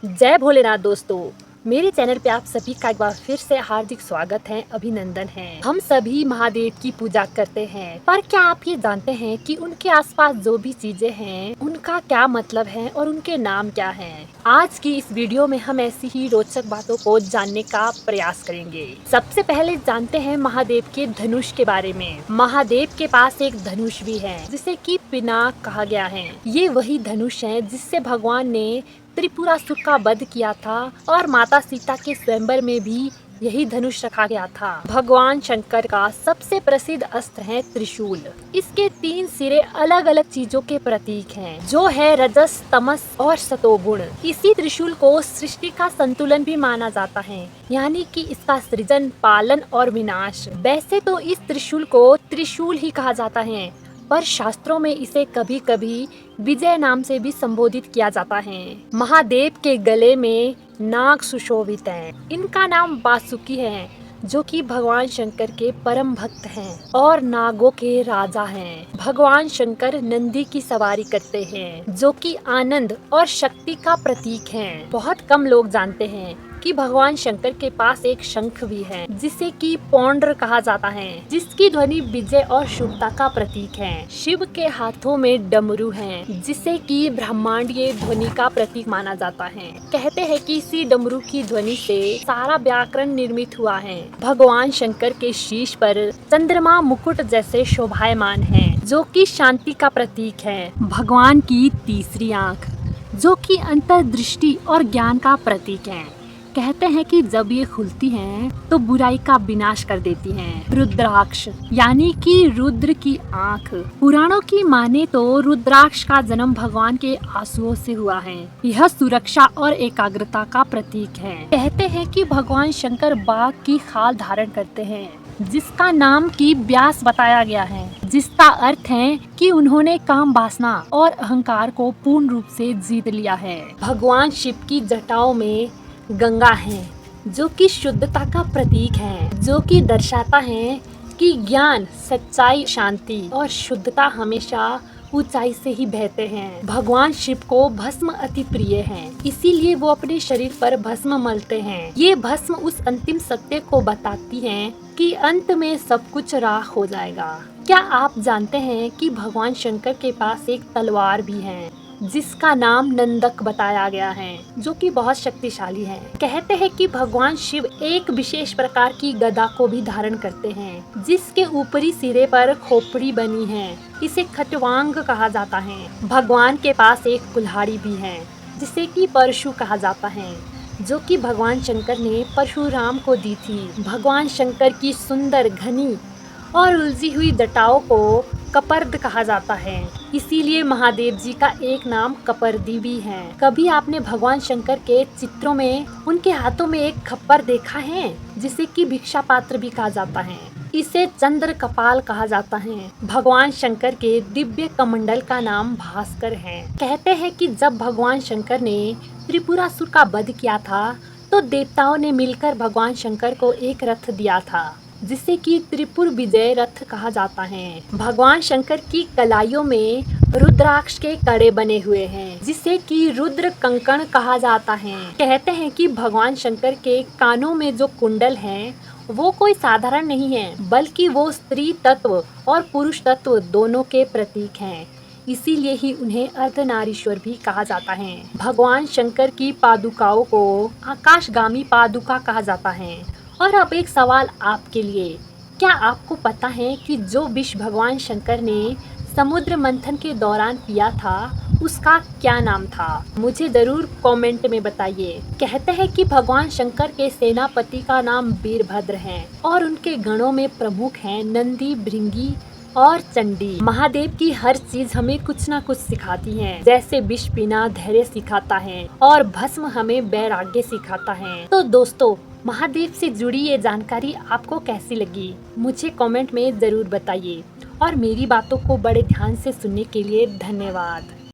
जय भोलेनाथ दोस्तों। मेरे चैनल पे आप सभी का एक बार फिर से हार्दिक स्वागत है, अभिनंदन है। हम सभी महादेव की पूजा करते हैं, पर क्या आप ये जानते हैं कि उनके आसपास जो भी चीजें हैं उनका क्या मतलब है और उनके नाम क्या हैं? आज की इस वीडियो में हम ऐसी ही रोचक बातों को जानने का प्रयास करेंगे। सबसे पहले जानते हैं महादेव के धनुष के बारे में। महादेव के पास एक धनुष भी है जिसे कि पिनाक कहा गया है। ये वही धनुष है जिससे भगवान ने त्रिपुरासुर का वध किया था और माता सीता के स्वयंवर में भी यही धनुष रखा गया था। भगवान शंकर का सबसे प्रसिद्ध अस्त्र है त्रिशूल। इसके 3 सिरे अलग अलग चीजों के प्रतीक हैं, जो है रजस, तमस और सतोगुण। इसी त्रिशूल को सृष्टि का संतुलन भी माना जाता है, यानी कि इसका सृजन, पालन और विनाश। वैसे तो इस त्रिशूल को त्रिशूल ही कहा जाता है, पर शास्त्रों में इसे कभी कभी विजय नाम से भी संबोधित किया जाता है। महादेव के गले में नाग सुशोभित है। इनका नाम वासुकी है, जो कि भगवान शंकर के परम भक्त हैं और नागों के राजा हैं। भगवान शंकर नंदी की सवारी करते हैं, जो कि आनंद और शक्ति का प्रतीक हैं। बहुत कम लोग जानते हैं कि भगवान शंकर के पास एक शंख भी है, जिसे कि पौंड्र कहा जाता है, जिसकी ध्वनि विजय और शुभता का प्रतीक है। शिव के हाथों में डमरू है, जिसे कि ब्रह्मांडीय ध्वनि का प्रतीक माना जाता है। कहते हैं कि इसी डमरू की ध्वनि से सारा व्याकरण निर्मित हुआ है। भगवान शंकर के शीश पर चंद्रमा मुकुट जैसे शोभायमान है, जो कि शांति का प्रतीक है। भगवान की तीसरी आँख, जो कि अंतर्दृष्टि और ज्ञान का प्रतीक है। कहते हैं कि जब ये खुलती हैं तो बुराई का विनाश कर देती हैं। रुद्राक्ष यानी कि रुद्र की आंख। पुराणों की माने तो रुद्राक्ष का जन्म भगवान के आंसुओं से हुआ है। यह सुरक्षा और एकाग्रता का प्रतीक है। कहते हैं कि भगवान शंकर बाघ की खाल धारण करते हैं, जिसका नाम की व्यास बताया गया है, जिसका अर्थ है कि उन्होंने काम वासना और अहंकार को पूर्ण रूप से जीत लिया है। भगवान शिव की जटाओं में गंगा है, जो कि शुद्धता का प्रतीक है, जो कि दर्शाता है कि ज्ञान, सच्चाई, शांति और शुद्धता हमेशा ऊंचाई से ही बहते हैं। भगवान शिव को भस्म अति प्रिय है, इसीलिए वो अपने शरीर पर भस्म मलते हैं। ये भस्म उस अंतिम सत्य को बताती है कि अंत में सब कुछ राख हो जाएगा। क्या आप जानते हैं कि भगवान शंकर के पास एक तलवार भी है, जिसका नाम नंदक बताया गया है, जो कि बहुत शक्तिशाली है। कहते हैं कि भगवान शिव एक विशेष प्रकार की गदा को भी धारण करते हैं, जिसके ऊपरी सिरे पर खोपड़ी बनी है। इसे खटवांग कहा जाता है। भगवान के पास एक कुल्हाड़ी भी है, जिसे कि परशु कहा जाता है, जो कि भगवान शंकर ने परशुराम को दी थी। भगवान शंकर की सुंदर, घनी और उलझी हुई जटाओं को कपर्द कहा जाता है, इसीलिए महादेव जी का एक नाम कपर्दी भी है। कभी आपने भगवान शंकर के चित्रों में उनके हाथों में एक खप्पर देखा है, जिसे कि भिक्षा पात्र भी कहा जाता है। इसे चंद्र कपाल कहा जाता है। भगवान शंकर के दिव्य कमंडल का नाम भास्कर है। कहते हैं कि जब भगवान शंकर ने त्रिपुरासुर का वध किया था, तो देवताओं ने मिलकर भगवान शंकर को एक रथ दिया था, जिसे कि त्रिपुर विजय रथ कहा जाता है। भगवान शंकर की कलाइयों में रुद्राक्ष के कड़े बने हुए हैं, जिसे कि रुद्र कंकण कहा जाता है। कहते हैं कि भगवान शंकर के कानों में जो कुंडल हैं, वो कोई साधारण नहीं है, बल्कि वो स्त्री तत्व और पुरुष तत्व दोनों के प्रतीक हैं। इसीलिए ही उन्हें अर्धनारीश्वर भी कहा जाता है। भगवान शंकर की पादुकाओं को आकाशगामी पादुका कहा जाता है। और अब एक सवाल आपके लिए, क्या आपको पता है कि जो विष भगवान शंकर ने समुद्र मंथन के दौरान पिया था, उसका क्या नाम था? मुझे जरूर कमेंट में बताइए। कहते हैं कि भगवान शंकर के सेनापति का नाम वीरभद्र है और उनके गणों में प्रमुख हैं नंदी, भृंगी और चंडी। महादेव की हर चीज हमें कुछ ना कुछ सिखाती है। जैसे विष पीना धैर्य सिखाता है और भस्म हमें वैराग्य सिखाता है। तो दोस्तों, महादेव से जुड़ी ये जानकारी आपको कैसी लगी, मुझे कमेंट में जरूर बताइए। और मेरी बातों को बड़े ध्यान से सुनने के लिए धन्यवाद।